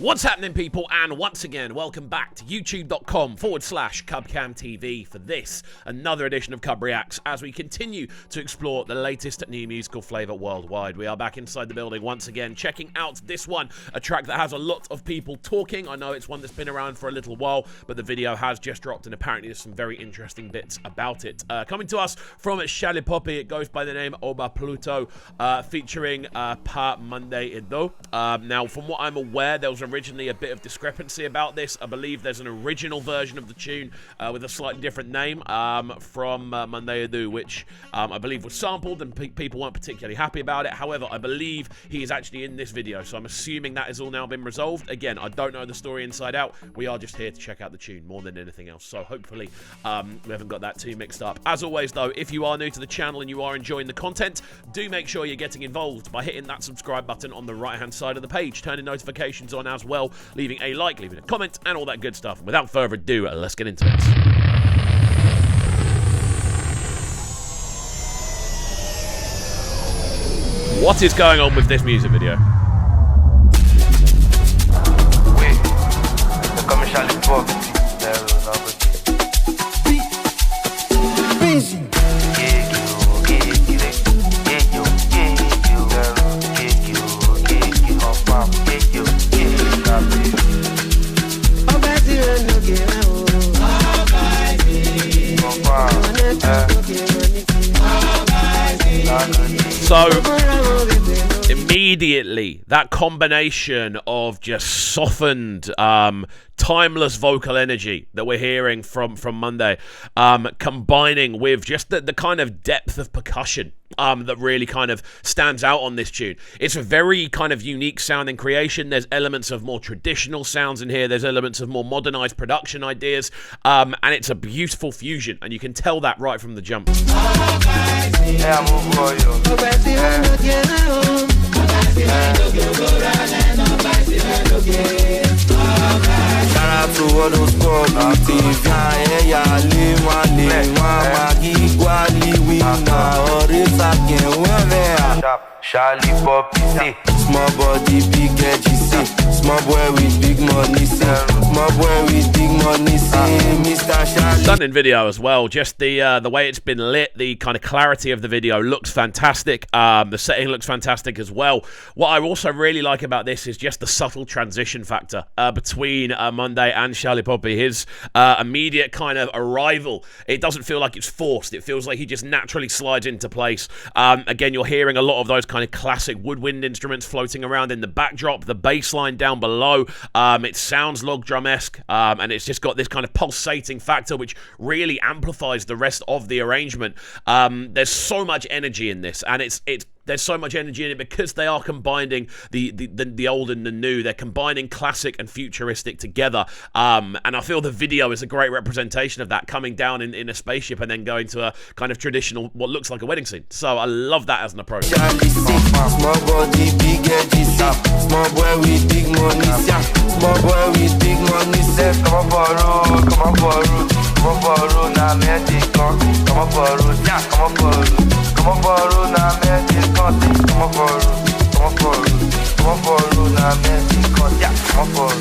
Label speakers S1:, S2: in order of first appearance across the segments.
S1: What's happening, people? And once again, welcome back to youtube.com/CubCamTV for this, another edition of CUBREACTS, as we continue to explore the latest new musical flavour worldwide. We are back inside the building once again, checking out this one, a track that has a lot of people talking. I know it's one that's been around for a little while, but the video has just dropped, and apparently there's some very interesting bits about it. Coming to us from Shallipopi, it goes by the name Obapluto, featuring Monday-Edo. Now, from what I'm aware, there was originally a bit of discrepancy about this. I believe there's an original version of the tune with a slightly different name from Monday-Edo, which I believe was sampled, and people weren't particularly happy about it. However, I believe he is actually in this video, so I'm assuming that has all now been resolved. Again, I don't know the story inside out. We are just here to check out the tune more than anything else, so hopefully we haven't got that too mixed up. As always, though, if you are new to the channel and you are enjoying the content, do make sure you're getting involved by hitting that subscribe button on the right-hand side of the page, turning notifications on as well, leaving a like, leaving a comment, and all that good stuff. And without further ado, let's get into it. What is going on with this music video?
S2: Wait, the commercial Shallipopi.
S1: So, immediately, that combination of just softened, timeless vocal energy that we're hearing from Monday, combining with just the kind of depth of percussion that really kind of stands out on this tune. It's a very kind of unique sounding creation. There's elements of more traditional sounds in here. There's elements of more modernized production ideas, and it's a beautiful fusion, and you can tell that right from the jump.
S2: Shallipopi,
S3: small body, big edgy, small boy with big money, small boy with big money, Mr. Shallipopi.
S1: Stunning video as well. Just the way it's been lit, the kind of clarity of the video looks fantastic. The setting looks fantastic as well. What I also really like about this is just the subtle transition factor between Monday and Shallipopi. His immediate kind of arrival, it doesn't feel like it's forced. It feels like he just naturally slides into place. Again, you're hearing a lot of those kind of classic woodwind instruments floating around in the backdrop, the bass line down below. It sounds log drum-esque, and it's just got this kind of pulsating factor which really amplifies the rest of the arrangement. There's so much energy in this, and there's so much energy in it because they are combining the old and the new. They're combining classic and futuristic together, and I feel the video is a great representation of that, coming down in a spaceship and then going to a kind of traditional, what looks like a wedding scene. So I love that as an approach.
S3: Small body, big edgy, small boy with big money, small boy with big money.
S2: Come on, borrow, now magic, come on, borrow, yeah, come on, borrow, now magic, come on, borrow, now magic, yeah, come on, borrow.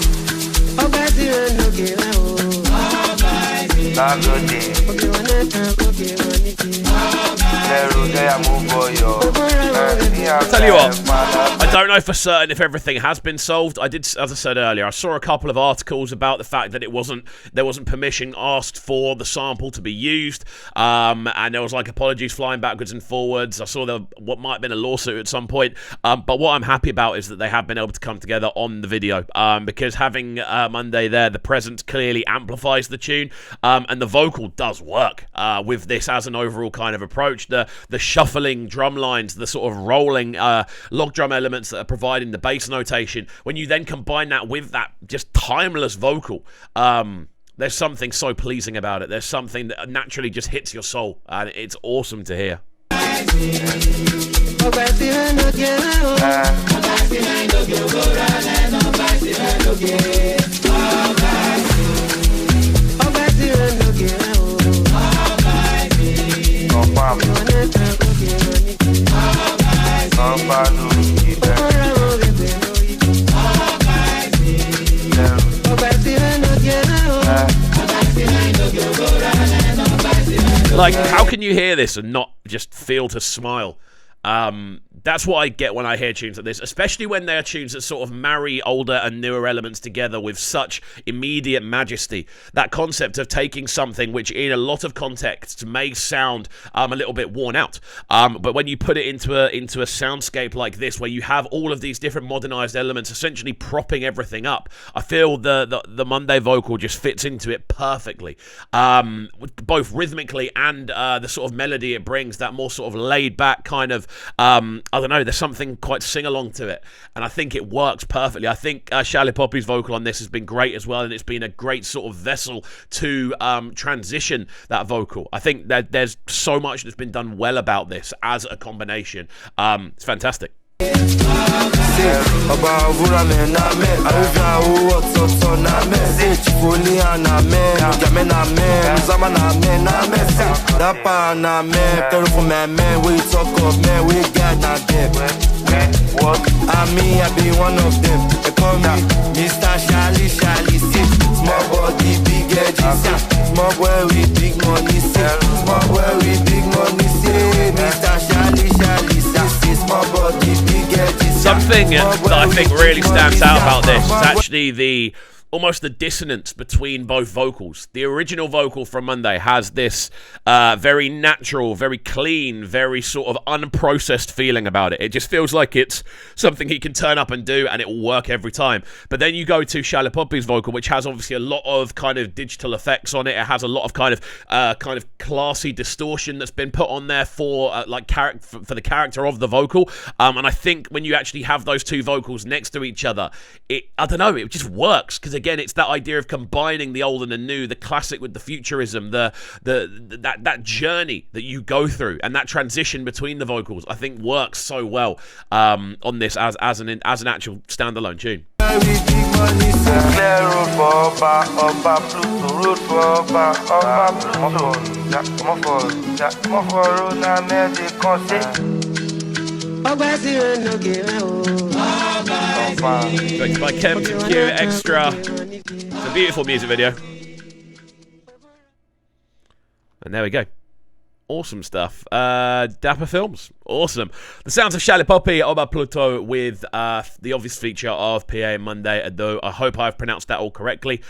S1: I'll tell you what, I don't know for certain if everything has been solved. I did, as I said earlier, I saw a couple of articles about the fact that there wasn't permission asked for the sample to be used, and there was like apologies flying backwards and forwards. I saw what might have been a lawsuit at some point, but what I'm happy about is that they have been able to come together on the video, because having Monday there, the presence clearly amplifies the tune, and the vocal does work with this as an overall kind of approach. The shuffling drum lines, the sort of rolling log drum elements that are providing the bass notation, when you then combine that with that just timeless vocal, there's something so pleasing about it. There's something that naturally just hits your soul, and it's awesome to hear. Like, how can you hear this and not just feel to smile? That's what I get when I hear tunes like this, especially when they are tunes that sort of marry older and newer elements together with such immediate majesty. That concept of taking something which in a lot of contexts may sound a little bit worn out, but when you put it into a soundscape like this, where you have all of these different modernized elements essentially propping everything up, I feel the Monday vocal just fits into it perfectly, both rhythmically and the sort of melody it brings, that more sort of laid back kind of I don't know, there's something quite sing-along to it, and I think it works perfectly. I think Shallipopi's vocal on this has been great as well, and it's been a great sort of vessel to transition that vocal. I think that there's so much that's been done well about this as a combination. It's fantastic.
S3: I be one of them. They call me Mr. Shally, small body, big edges. Small boy with big money, small boy with big money, Mr. Shally, small body, big edges.
S1: Something that I think really stands out about this is actually almost the dissonance between both vocals. The original vocal from Monday has this very natural, very clean, very sort of unprocessed feeling about it. It just feels like it's something he can turn up and do, and it will work every time. But then you go to Shallipopi's vocal, which has obviously a lot of kind of digital effects on it. It has a lot of kind of classy distortion that's been put on there for for the character of the vocal. And I think when you actually have those two vocals next to each other, I don't know, it just works, because again, it's that idea of combining the old and the new, the classic with the futurism, that journey that you go through, and that transition between the vocals, I think works so well on this as an actual standalone tune. Directed by Kempton Q Extra. It's a beautiful music video. And there we go. Awesome stuff. Dapper Films. Awesome. The sounds of Shallipopi, Obapluto with the obvious feature of PA Monday-Edo. I hope I've pronounced that all correctly.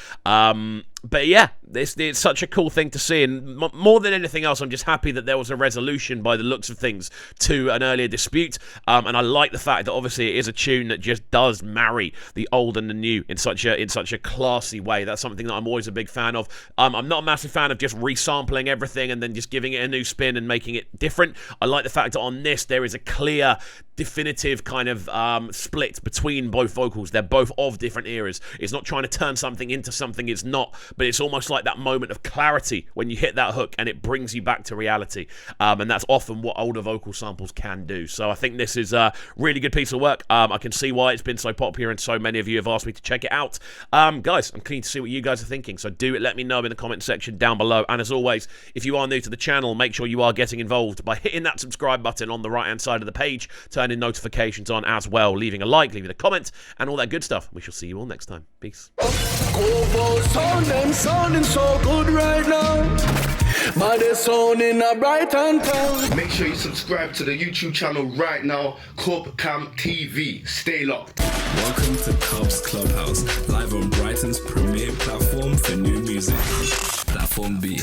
S1: But yeah, it's such a cool thing to see, and more than anything else, I'm just happy that there was a resolution by the looks of things to an earlier dispute, and I like the fact that obviously it is a tune that just does marry the old and the new in such a classy way. That's something that I'm always a big fan of. I'm not a massive fan of just resampling everything and then just giving it a new spin and making it different. I like the fact that on this there is a clear, definitive kind of split between both vocals. They're both of different eras. It's not trying to turn something into something it's not, but it's almost like that moment of clarity when you hit that hook and it brings you back to reality, and that's often what older vocal samples can do. So I think this is a really good piece of work. I can see why it's been so popular and so many of you have asked me to check it out. Guys, I'm keen to see what you guys are thinking, so do let me know in the comment section down below. And as always, if you are new to the channel, make sure you are getting involved by hitting that subscribe button on the right hand side of the page, turning notifications on as well, leaving a like, leaving a comment, and all that good stuff. We shall see you all next time. Peace.
S4: Sounding so good right now. My sounding a bright and town.
S5: Make sure you subscribe to the YouTube channel right now, CUBREACTS TV. Stay locked.
S6: Welcome to Cubs Clubhouse, live on Brighton's premier platform for new music. Platform B.